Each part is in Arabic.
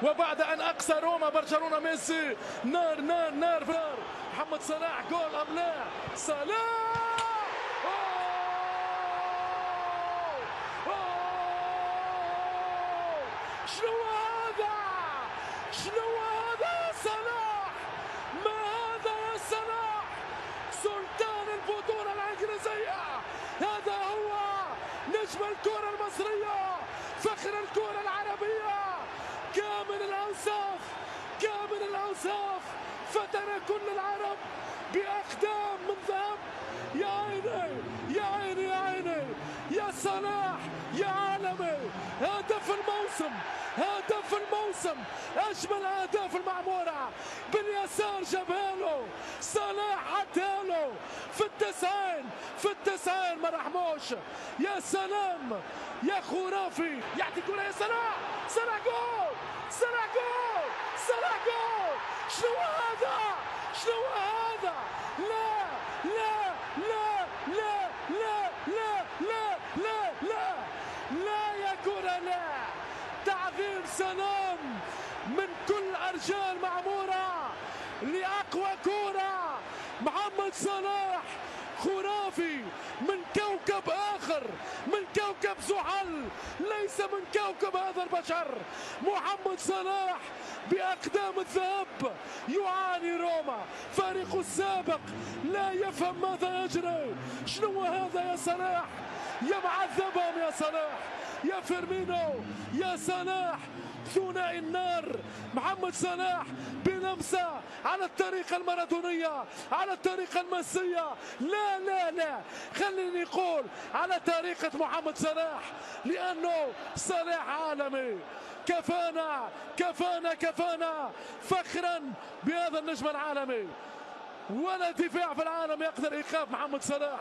وبعد أن أقصى روما برشلونة ميسي. نار نار نار نار. محمد صلاح جول أم لا؟ صلاح! شنو هذا؟ شنو هذا يا صلاح؟ ما هذا يا صلاح؟ سلطان البطولة الإنجليزية، هذا هو نجم الكرة المصرية، فخر الكرة العربية، كامل الأوصاف، كامل الأوصاف، فتن كل العرب بأقدام من ذهب. يا عيني يا عيني يا عيني يا صلاح يا عالمي، هدف الموسم، هدف الموسم، أجمل أهداف المعمورة باليسار جابها له صلاح، عدها له في التسعين، في التسعين ما رحموش. يا سلام يا خرافي، يعطي كرة يا صلاح، صلاح جول، صلاح جول، صلاح جول. شنو هذا؟ شنو هذا؟ لا لا لا لا لا لا لا لا لا لا يا كرة لا. تعظيم سلام من كل أرجاء المعمورة لأقوى كرة. محمد صلاح خرافي من كوكب آخر، من كوكب زحل، ليس من كوكب هذا البشر. محمد صلاح بأقدام الذهب. يعاني روما، فريق السابق لا يفهم ماذا يجري. شنو هذا يا صلاح؟ يا معذبهم يا صلاح، يا فيرمينو، يا صلاح، ثنائي النار. محمد صلاح بلمسة على الطريقة المارادونية، على الطريقة الميسية. لا لا لا، خليني أقول على طريقة محمد صلاح، لأنه صلاح عالمي. كفانا كفانا كفانا فخرا بهذا النجم العالمي. ولا دفاع في العالم يقدر إيقاف محمد صلاح.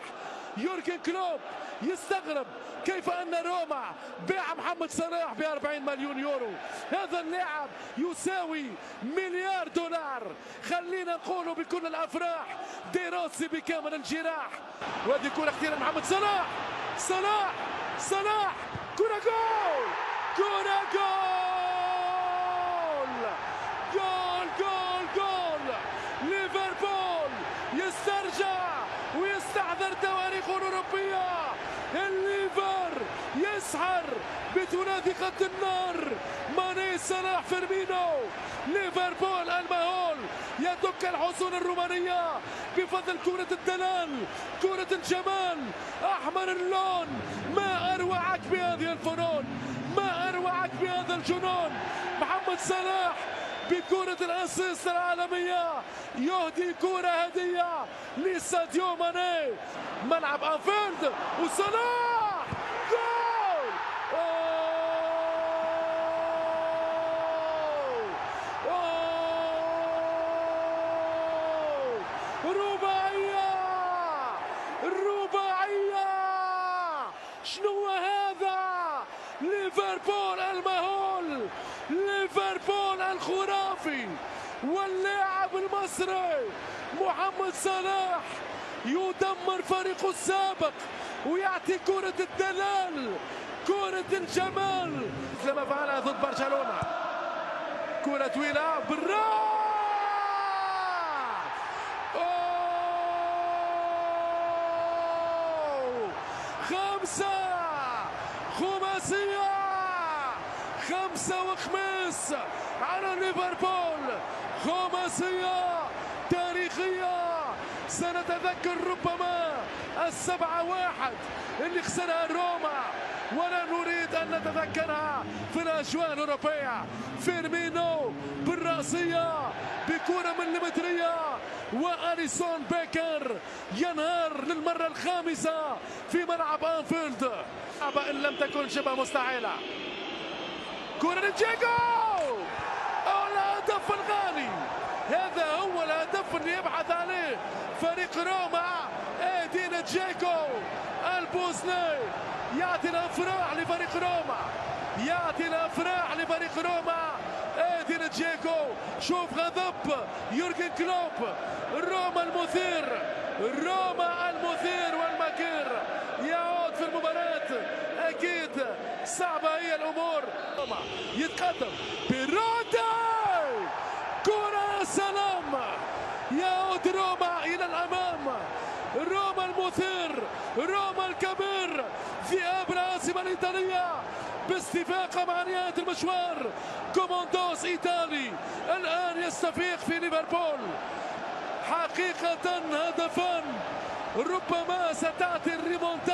يورجن كلوب يستغرب كيف أن روما باع محمد صلاح ب40 مليون يورو. هذا اللاعب يساوي مليار دولار. خلينا نقول بكل الأفراح دي روسي بكامل الجراح. وهذه كرة اختيار محمد صلاح، صلاح صلاح، كرة جول، كرة جول، جول جول جول. ليفربول يسترجع ويستحضر تواريخ أوروبية. الليفر يسحر بثلاثي خط النار، ماني صلاح فيرمينو. ليفربول المهول يدك الحصون الرومانية بفضل كرة الدلال، كرة الجمال، أحمر اللون. ما أروعك بهذه الفنون، ما أروعك بهذا الجنون. محمد صلاح بكرة الأسيست العالمية يهدي كرة هدية لساديو ماني. ملعب أنفيلد وصلاح جول. رباعية، رباعية. شنو هذا؟ ليفربول المهول، ليفربول الخرافي، واللاعب المصري محمد صلاح يدمر فريقه السابق ويعطي كرة الدلال، كرة الجمال مثل ما فعلها ضد برشلونة. كرة طويلة بالراس. خمسة، خماسية، خمسة وخميس على ليفربول، خماسية تاريخية. سنتذكر ربما 7-1 اللي خسرها روما، ولا نريد أن نتذكرها في الأجواء الأوروبية. فيرمينو بالرأسية بكرة مليمترية، وأليسون بيكر ينهار للمرة الخامسة في ملعب أنفيلد، إن لم تكن شبه مستحيلة. كرة لدييغو، الهدف الغالي. هذا هو الهدف اللي يبحث عليه فريق روما. إيدين دييغو البوسني يعطي الافراح لفريق روما، يعطي الافراح لفريق روما. إيدين دييغو، شوف غضب يورجن كلوب. روما المثير، روما المثير والمكير يعود في المباراة. اكيد صعبة هي الامور. روما يتقدم بيروتا. روما المثير، روما الكبير، ذئاب العاصمة الإيطالية باستفاقة مع نهاية المشوار. كوموندوس إيطالي الآن يستفيق في ليفربول. حقيقة هدفان ربما ستأتي الريمونتادا.